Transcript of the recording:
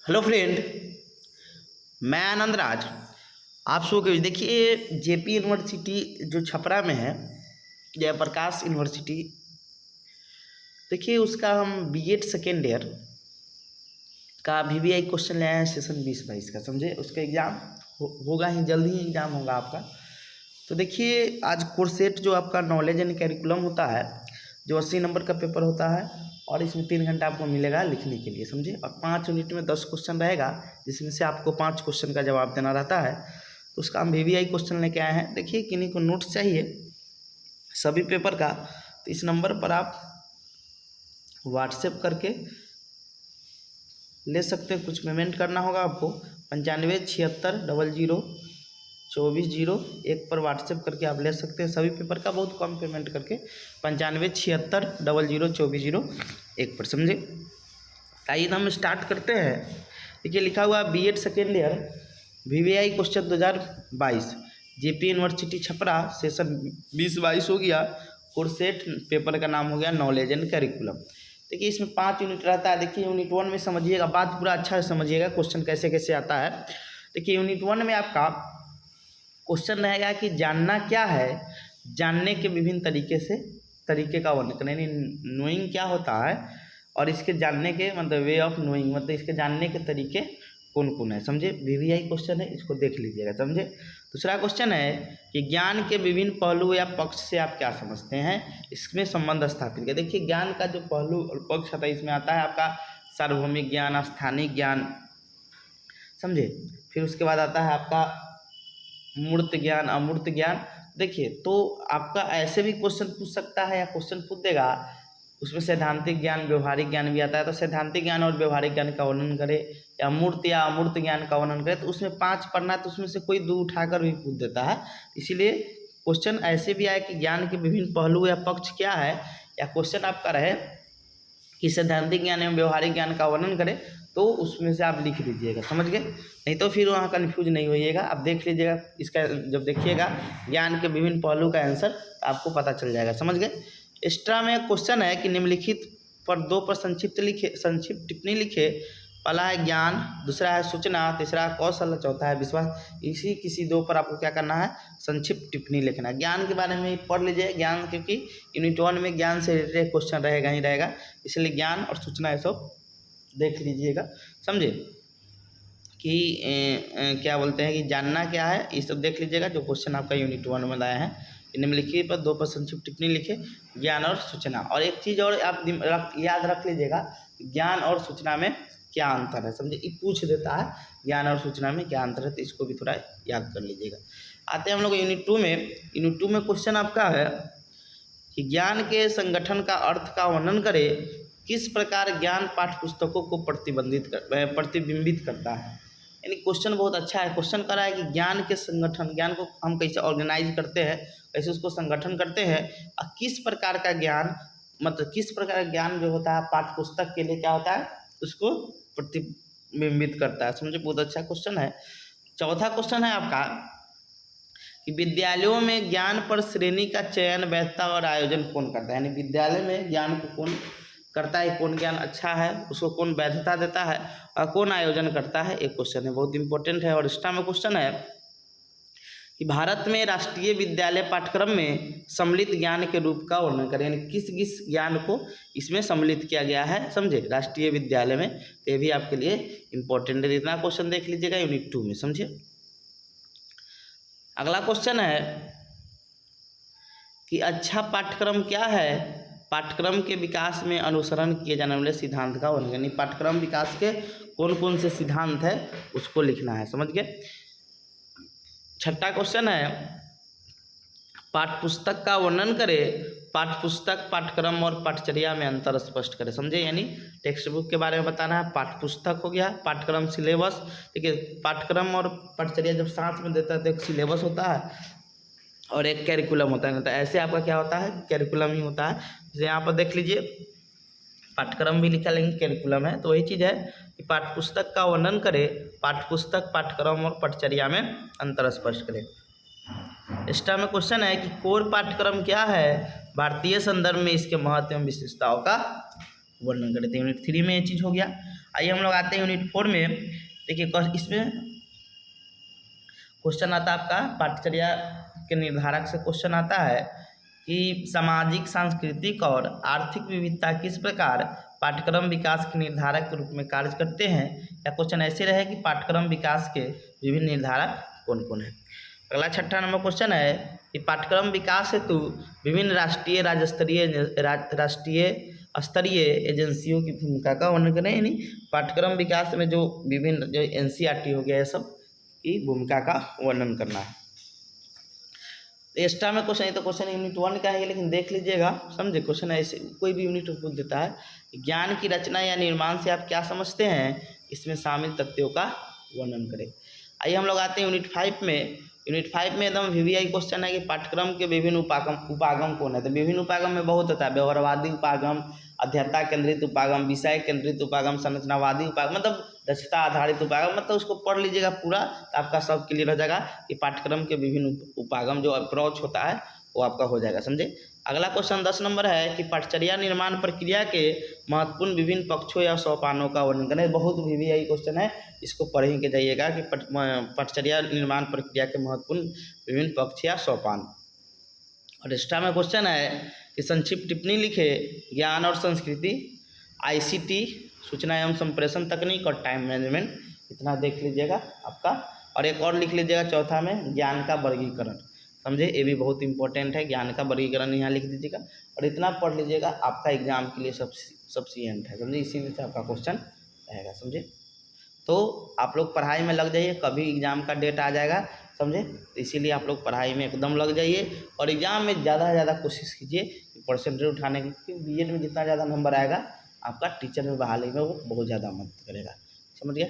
Hello friend, मैं आनंद राज। आप सबको देखिए, जेपी यूनिवर्सिटी जो छपरा में है, जयप्रकाश यूनिवर्सिटी, देखिए उसका हम बीएड सेकेंड ईयर का वीवीआई क्वेश्चन ले आए हैं सेशन 2022 का। समझे, उसका एग्ज़ाम होगा ही, जल्द ही एग्ज़ाम होगा आपका। तो देखिए, आज कोर्सेट जो आपका नॉलेज एंड कैरिकुलम होता है, जो 80 नंबर का पेपर होता है, और इसमें 3 घंटा आपको मिलेगा लिखने के लिए। समझे, और 5 यूनिट में 10 क्वेश्चन रहेगा, जिसमें से आपको 5 क्वेश्चन का जवाब देना रहता है। तो उसका हम वीवीआई क्वेश्चन लेके आए हैं। देखिए, किन्हीं को नोट्स चाहिए सभी पेपर का, तो इस नंबर पर आप व्हाट्सएप करके ले सकते हैं। कुछ पेमेंट करना होगा आपको 9576002401 पर व्हाट्सएप करके आप ले सकते हैं। सभी पेपर का बहुत कम पेमेंट करके 9576002401 पर। समझे, आइए हम स्टार्ट करते हैं। देखिए, लिखा हुआ BEd second year VVI question 2022, JP university Chhapra, session 2022 हो गया। कोर्सेट पेपर का नाम हो गया नॉलेज एंड कैरिकुलम। देखिए, इसमें 5 यूनिट रहता है। देखिए, यूनिट 1 में समझिएगा, बात पूरा अच्छा से समझिएगा, क्वेश्चन कैसे कैसे आता है। देखिए, यूनिट 1 में आपका क्वेश्चन रहेगा कि जानना क्या है, जानने के विभिन्न तरीके का वर्णन करें। यानी नोइंग क्या होता है और इसके जानने के मतलब वे ऑफ नोइंग, मतलब इसके जानने के तरीके कौन कौन है। समझे, वीवीआई क्वेश्चन है, इसको देख लीजिएगा। समझे, दूसरा क्वेश्चन है कि ज्ञान के विभिन्न पहलू या पक्ष से आप क्या समझते हैं, इसमें संबंध स्थापित करें। देखिए, ज्ञान का जो पहलू और पक्ष आता है, इसमें आता है आपका सार्वभौमिक ज्ञान, स्थानिक ज्ञान। समझे, फिर उसके बाद आता है आपका मूर्त ज्ञान, अमूर्त ज्ञान। देखिए, तो आपका ऐसे भी क्वेश्चन पूछ सकता है या क्वेश्चन पूछ देगा, उसमें सैद्धांतिक ज्ञान, व्यवहारिक ज्ञान भी आता है। तो सैद्धांतिक ज्ञान और व्यवहारिक ज्ञान का वर्णन करे, या मूर्त या अमूर्त ज्ञान का वर्णन करे। तो उसमें 5 पढ़ना है, तो उसमें से कोई 2 उठाकर भी पूछ देता है। इसीलिए क्वेश्चन ऐसे भी आए कि ज्ञान के विभिन्न पहलू या पक्ष क्या है, या क्वेश्चन आपका रहे कि सैद्धांतिक ज्ञान एवं व्यवहारिक ज्ञान का वर्णन करें, तो उसमें से आप लिख लीजिएगा। समझ गए, नहीं तो फिर वहाँ कन्फ्यूज नहीं होइएगा। आप देख लीजिएगा, इसका जब देखिएगा ज्ञान के विभिन्न पहलू का आंसर आपको पता चल जाएगा। समझ गए। एक्स्ट्रा में क्वेश्चन है कि निम्नलिखित पर 2 पर संक्षिप्त टिप्पणी लिखे। पहला है ज्ञान, दूसरा है सूचना, तीसरा है कौशल, चौथा है विश्वास। इसी किसी 2 पर आपको क्या करना है, संक्षिप्त टिप्पणी लिखना है। ज्ञान के बारे में पढ़ लीजिए। ज्ञान, क्योंकि यूनिट 1 में ज्ञान से रिलेटेड क्वेश्चन रहेगा ही रहेगा, इसलिए ज्ञान और सूचना ये सब देख लीजिएगा। समझे कि क्या बोलते हैं कि जानना क्या है, ये सब देख लीजिएगा। जो क्वेश्चन आपका यूनिट 1 में लाया है, निम्नलिखित पर 2 पर संक्षिप्त टिप्पणी लिखे, ज्ञान और सूचना। और एक चीज़ और आप याद रख लीजिएगा, ज्ञान और सूचना में क्या अंतर है। समझे, ये पूछ देता है ज्ञान और सूचना में क्या अंतर है, तो इसको भी थोड़ा याद कर लीजिएगा। आते हैं हम लोग यूनिट 2 में। यूनिट 2 में क्वेश्चन आपका है कि ज्ञान के संगठन का अर्थ का वर्णन करे। किस प्रकार ज्ञान पाठ्य पुस्तकों को प्रतिबिंबित करता है। यानी क्वेश्चन बहुत अच्छा है। क्वेश्चन कर रहा है कि ज्ञान के संगठन, ज्ञान को हम कैसे ऑर्गेनाइज करते हैं, कैसे उसको संगठन करते हैं, और किस प्रकार का ज्ञान, मतलब किस प्रकार का ज्ञान जो होता है पाठ्य पुस्तक के लिए क्या होता है, उसको प्रतिबिंबित करता है। समझे, बहुत अच्छा क्वेश्चन है। चौथा क्वेश्चन है आपका कि विद्यालयों में ज्ञान पर श्रेणी का चयन, वैधता और आयोजन कौन करता है। यानी विद्यालय में ज्ञान को कौन करता है, कौन ज्ञान अच्छा है, उसको कौन वैधता देता है और कौन आयोजन करता है, एक क्वेश्चन है, बहुत इंपॉर्टेंट है। और एक्स्ट्रा में क्वेश्चन है कि भारत में राष्ट्रीय विद्यालय पाठ्यक्रम में सम्मिलित ज्ञान के रूप का वर्णन करें। यानी किस किस ज्ञान को इसमें सम्मिलित किया गया है, समझे, राष्ट्रीय विद्यालय में। ये भी आपके लिए इंपॉर्टेंट है। इतना क्वेश्चन देख लीजिएगा यूनिट 2 में। समझे, अगला क्वेश्चन है कि अच्छा पाठ्यक्रम क्या है, पाठ्यक्रम के विकास में अनुसरण किए जाने वाले सिद्धांत का वर्णन। यानी पाठ्यक्रम विकास के कौन कौन से सिद्धांत है, उसको लिखना है। समझ गए। छठा क्वेश्चन है पाठ्यपुस्तक का वर्णन करे। पाठ्यपुस्तक, पाठ्यक्रम और पाठ्यचर्या में अंतर स्पष्ट करें। समझे, यानी टेक्स्ट बुक के बारे में बताना है। पाठ्यपुस्तक हो गया, पाठ्यक्रम सिलेबस। ठीक है, पाठ्यक्रम और पाठ्यचर्या जब साथ में देता है तो एक सिलेबस होता है और एक कैरिकुलम होता है। तो ऐसे आपका क्या होता है, कैरिकुलम ही होता है। जैसे यहाँ पर देख लीजिए, पाठ्यक्रम भी लिखा, लेकिन कैरिकुलम है। तो वही चीज़ है कि पाठ्यपुस्तक का वर्णन करे, पाठ्यपुस्तक, पाठ्यक्रम और पाठ्यचर्या में अंतर स्पष्ट करें। एक्स्ट्रा में क्वेश्चन है कि कोर पाठ्यक्रम क्या है, भारतीय संदर्भ में इसके महत्व एवं विशेषताओं का वर्णन करे थे। यूनिट 3 में ये चीज़ हो गया। आइए हम लोग आते हैं यूनिट 4 में। देखिए इसमें क्वेश्चन आता है आपका पाठ्यचर्या के निर्धारक से क्वेश्चन आता है कि सामाजिक, सांस्कृतिक और आर्थिक विविधता किस प्रकार पाठ्यक्रम विकास के निर्धारक के रूप में कार्य करते हैं। या क्वेश्चन ऐसे रहे कि पाठ्यक्रम विकास के विभिन्न निर्धारक कौन कौन है। अगला 6ठा नंबर क्वेश्चन है कि पाठ्यक्रम विकास हेतु विभिन्न राष्ट्रीय स्तरीय एजेंसियों की भूमिका का वर्णन करें। यानी पाठ्यक्रम विकास में जो विभिन्न जो NCERT हो गया है सब की भूमिका का वर्णन करना है। एक्स्ट्रा में क्वेश्चन, ये तो क्वेश्चन यूनिट 1 का है, लेकिन देख लीजिएगा, समझे। क्वेश्चन ऐसे कोई भी यूनिट पूछ देता है, ज्ञान की रचना या निर्माण से आप क्या समझते हैं, इसमें शामिल तथ्यों का वर्णन करें। आइए हम लोग आते हैं यूनिट 5 में। यूनिट 5 में एकदम VVI क्वेश्चन है कि पाठ्यक्रम के विभिन्न उपागम कौन है। तो विभिन्न उपागम में बहुत होता है, व्यवहारवादी उपागम, अध्ययता केंद्रित उपागम, विषय केंद्रित उपागम, संरचनावादी उपागम, मतलब दक्षता आधारित उपागम, मतलब उसको पढ़ लीजिएगा पूरा तो आपका सब क्लियर हो जाएगा कि पाठ्यक्रम के विभिन्न उपागम जो अप्रोच होता है वो आपका हो जाएगा, समझे। अगला क्वेश्चन 10 नंबर है कि पाठ्यचर्या निर्माण प्रक्रिया के महत्वपूर्ण विभिन्न पक्षों या सोपानों का वर्णन करें। बहुत VVI क्वेश्चन है, इसको पढ़ के जाइएगा कि पाठ्यचर्या निर्माण प्रक्रिया के महत्वपूर्ण विभिन्न पक्ष या सोपान। और एक्स्ट्रा में क्वेश्चन है कि संक्षिप्त टिप्पणी लिखे, ज्ञान और संस्कृति, ICT, सूचना एवं संप्रेषण तकनीक और टाइम मैनेजमेंट, इतना देख लीजिएगा आपका। और एक और लिख लीजिएगा चौथा में, ज्ञान का वर्गीकरण, समझे। ये भी बहुत इंपॉर्टेंट है, ज्ञान का वर्गीकरण यहाँ लिख दीजिएगा और इतना पढ़ लीजिएगा, आपका एग्जाम के लिए सफिशिएंट है, समझे। इसी में से आपका क्वेश्चन रहेगा, समझे। तो आप लोग पढ़ाई में लग जाइए, कभी एग्जाम का डेट आ जाएगा, समझे। तो इसीलिए आप लोग पढ़ाई में एकदम लग जाइए और एग्जाम में ज़्यादा से ज़्यादा कोशिश कीजिए परसेंटेज उठाने की, क्योंकि BED में जितना ज़्यादा नंबर आएगा आपका टीचर में बहाली में वो बहुत ज़्यादा मदद करेगा, समझ गए।